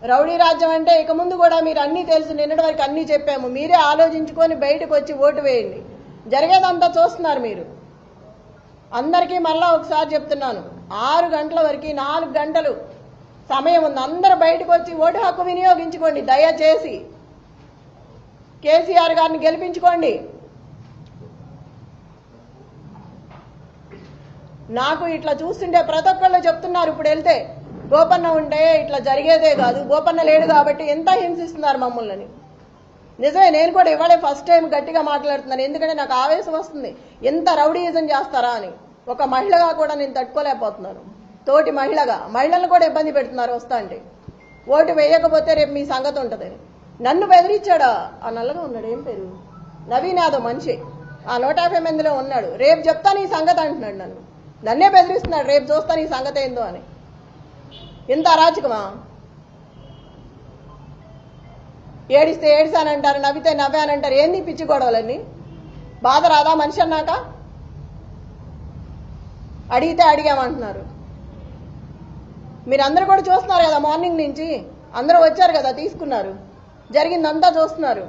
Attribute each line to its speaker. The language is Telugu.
Speaker 1: రౌడీ రాజ్యం అంటే ఇక ముందు కూడా మీరు అన్నీ తెలుసు, నిన్నటి వరకు అన్నీ చెప్పాము. మీరే ఆలోచించుకొని బయటకు వచ్చి ఓటు వేయండి. జరిగేదంతా చూస్తున్నారు మీరు. అందరికీ మళ్ళా ఒకసారి చెప్తున్నాను, 6 గంటల వరకు 4 గంటలు సమయం ఉంది. అందరూ బయటకు వచ్చి ఓటు హక్కు వినియోగించుకోండి. దయచేసి కేసీఆర్ గారిని గెలిపించుకోండి. నాకు ఇట్లా చూస్తుంటే ప్రతి ఒక్కళ్ళు చెప్తున్నారు, ఇప్పుడు వెళ్తే గోపన్న ఉంటే ఇట్లా జరిగేదే కాదు, గోపన్న లేడు కాబట్టి ఎంత హింసిస్తున్నారు మమ్మల్ని. నిజమే, నేను కూడా ఇవాళే ఫస్ట్ టైం గట్టిగా మాట్లాడుతున్నాను. ఎందుకంటే నాకు ఆవేశం వస్తుంది, ఎంత రౌడీయిజం చేస్తారా అని. ఒక మహిళగా కూడా నేను తట్టుకోలేకపోతున్నాను. తోటి మహిళలను కూడా ఇబ్బంది పెడుతున్నారు వస్తా అంటే. ఓటు వేయకపోతే రేపు మీ సంగతి ఉంటుంది. నన్ను బెదిరించాడా? ఆ నల్లగా ఉన్నాడు, ఏం పేరు, నవీన్ యాదవ్ మనిషి, ఆ 150 మందిలో ఉన్నాడు. రేపు చెప్తాను ఈ సంగతి అంటున్నాడు. నన్నే బెదిరిస్తున్నాడు, రేపు చూస్తాను ఈ సంగతి ఏందో అని. ఎంత అరాచకమా? ఏడిస్తే ఏడిసానంటారు, నవ్వితే నవ్వానంటారు. ఏంది పిచ్చి గొడవలన్నీ? బాధ రాదా మనిషి అన్నాక? అడిగితే అడిగామంటున్నారు. మీరందరూ కూడా చూస్తున్నారు కదా, మార్నింగ్ నుంచి అందరూ వచ్చారు కదా, తీసుకున్నారు, జరిగిందంతా చూస్తున్నారు.